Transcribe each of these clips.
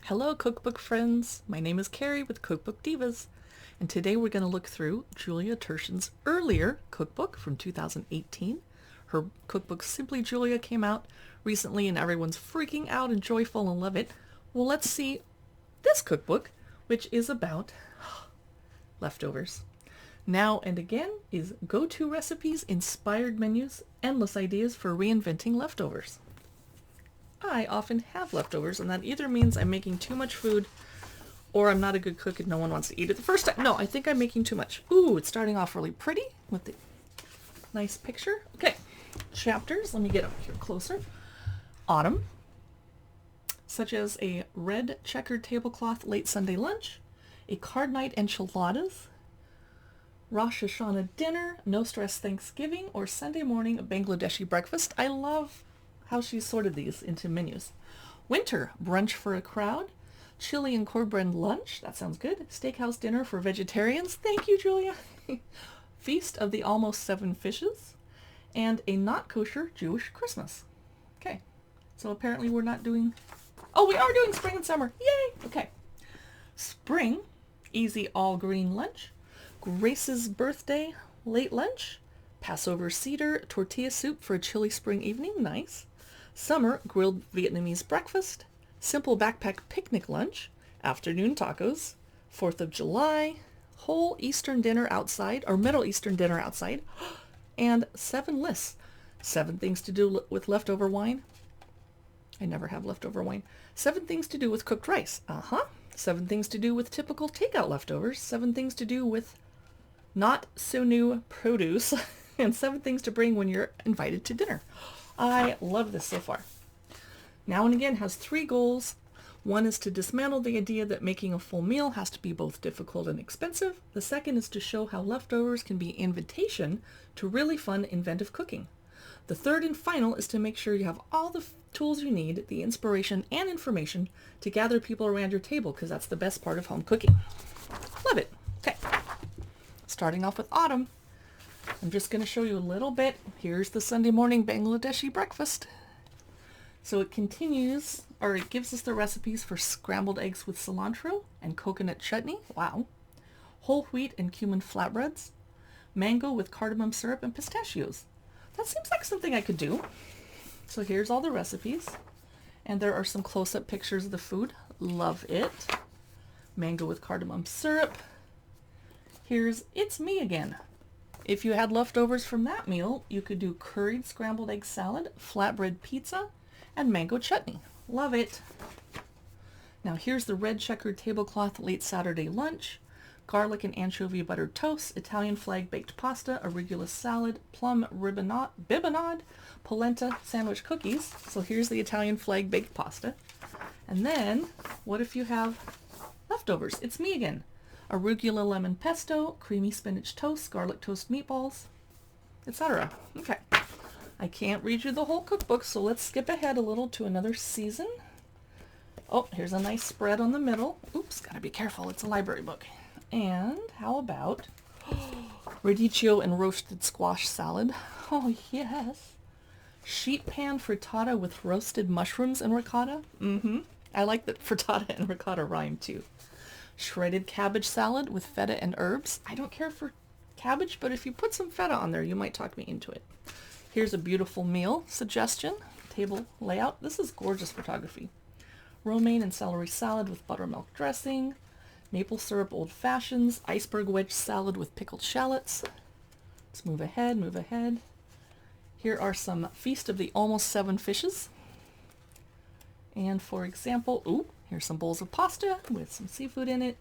Hello cookbook friends, my name is Carrie with Cookbook Divas, and today we're going to look through Julia Turshen's earlier cookbook from 2018. Her cookbook Simply Julia came out recently and everyone's freaking out and joyful and love it. Well, let's see this cookbook, which is about leftovers. Now and again is go-to recipes, inspired menus, endless ideas for reinventing leftovers. I often have leftovers, and that either means I'm making too much food or I'm not a good cook and no one wants to eat it the first time. No, I think I'm making too much. Ooh, it's starting off really pretty with the nice picture. Okay, chapters. Let me get up here closer. Autumn, such as a red checkered tablecloth late Sunday lunch, a card night enchiladas, Rosh Hashanah dinner, no stress Thanksgiving, or Sunday morning Bangladeshi breakfast. I love how she sorted these into menus. Winter, brunch for a crowd, chili and cornbread lunch, that sounds good, steakhouse dinner for vegetarians, thank you Julia, feast of the almost 7 fishes, and a not kosher Jewish Christmas. Okay, so apparently we're not doing, oh we are doing spring and summer, yay, okay. Spring, easy all green lunch, Grace's birthday late lunch, Passover cedar tortilla soup for a chilly spring evening, nice. Summer, grilled Vietnamese breakfast, simple backpack picnic lunch, afternoon tacos, 4th of July, whole Eastern dinner outside, or Middle Eastern dinner outside, and 7 lists. 7 things to do with leftover wine. I never have leftover wine. 7 things to do with cooked rice. 7 things to do with typical takeout leftovers. 7 things to do with not so new produce. And 7 things to bring when you're invited to dinner. I love this so far. Now and again has 3 goals. One is to dismantle the idea that making a full meal has to be both difficult and expensive. The second is to show how leftovers can be an invitation to really fun, inventive cooking. The third and final is to make sure you have all the tools you need, the inspiration and information to gather people around your table, because that's the best part of home cooking. Love it. Okay. Starting off with autumn. I'm just going to show you a little bit. Here's the Sunday morning Bangladeshi breakfast. So it continues, or it gives us the recipes for scrambled eggs with cilantro and coconut chutney. Wow. Whole wheat and cumin flatbreads. Mango with cardamom syrup and pistachios. That seems like something I could do. So here's all the recipes. And there are some close-up pictures of the food. Love it. Mango with cardamom syrup. Here's It's Me Again. If you had leftovers from that meal, you could do curried scrambled egg salad, flatbread pizza, and mango chutney. Love it. Now here's the red checkered tablecloth late Saturday lunch. Garlic and anchovy buttered toast, Italian flag baked pasta, arugula salad, plum bibinade, polenta sandwich cookies. So here's the Italian flag baked pasta. And then, what if you have leftovers? It's me again. Arugula lemon pesto, creamy spinach toast, garlic toast meatballs, etc. Okay, I can't read you the whole cookbook, so let's skip ahead a little to another season. Oh, here's a nice spread on the middle. Oops, gotta be careful, it's a library book. And how about radicchio and roasted squash salad? Oh yes. Sheet pan frittata with roasted mushrooms and ricotta. I like that frittata and ricotta rhyme too. Shredded cabbage salad with feta and herbs. I don't care for cabbage, but if you put some feta on there, you might talk me into it. Here's a beautiful meal suggestion. Table layout. This is gorgeous photography. Romaine and celery salad with buttermilk dressing. Maple syrup old fashions. Iceberg wedge salad with pickled shallots. Let's move ahead, move ahead. Here are some Feast of the Almost 7 Fishes. And for example, here's some bowls of pasta with some seafood in it.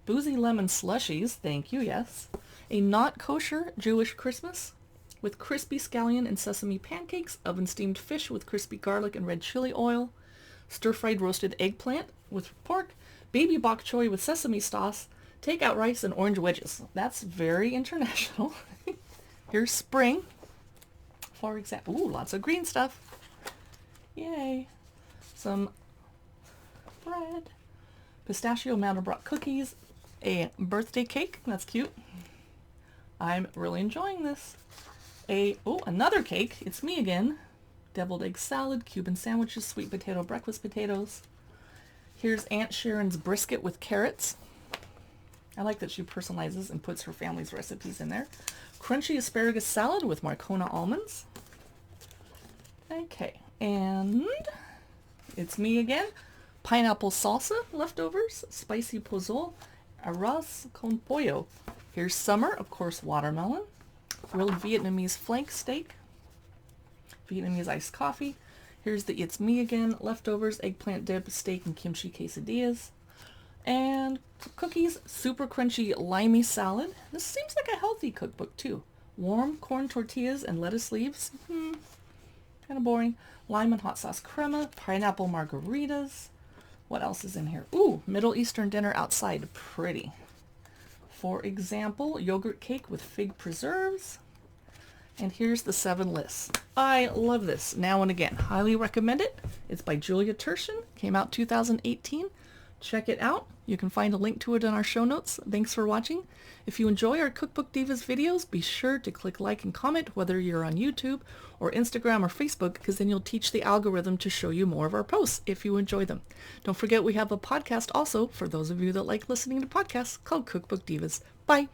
Boozy lemon slushies, thank you, yes. A not kosher Jewish Christmas with crispy scallion and sesame pancakes, oven steamed fish with crispy garlic and red chili oil, stir-fried roasted eggplant with pork, baby bok choy with sesame sauce, takeout rice, and orange wedges. That's very international. Here's spring, for example. Ooh, lots of green stuff. Yay. Some bread, pistachio Mandelbrot cookies, a birthday cake, that's cute. I'm really enjoying this. Another cake, it's me again. Deviled egg salad, Cuban sandwiches, sweet potato breakfast potatoes. Here's Aunt Sharon's brisket with carrots. I like that she personalizes and puts her family's recipes in there. Crunchy asparagus salad with Marcona almonds. Okay, and it's me again. Pineapple salsa leftovers, spicy pozole, arroz con pollo. Here's summer, of course, watermelon. Grilled Vietnamese flank steak. Vietnamese iced coffee. Here's the It's Me Again leftovers, eggplant dip, steak, and kimchi quesadillas. And cookies, super crunchy limey salad. This seems like a healthy cookbook too. Warm corn tortillas and lettuce leaves. Kind of boring. Lime and hot sauce crema. Pineapple margaritas. What else is in here? Ooh, Middle Eastern dinner outside. Pretty. For example, yogurt cake with fig preserves. And here's the 7 lists. I love this now and again. Highly recommend it. It's by Julia Turshen. Came out 2018. Check it out. You can find a link to it in our show notes. Thanks for watching. If you enjoy our Cookbook Divas videos, be sure to click like and comment whether you're on YouTube or Instagram or Facebook, because then you'll teach the algorithm to show you more of our posts if you enjoy them. Don't forget we have a podcast also for those of you that like listening to podcasts called Cookbook Divas. Bye.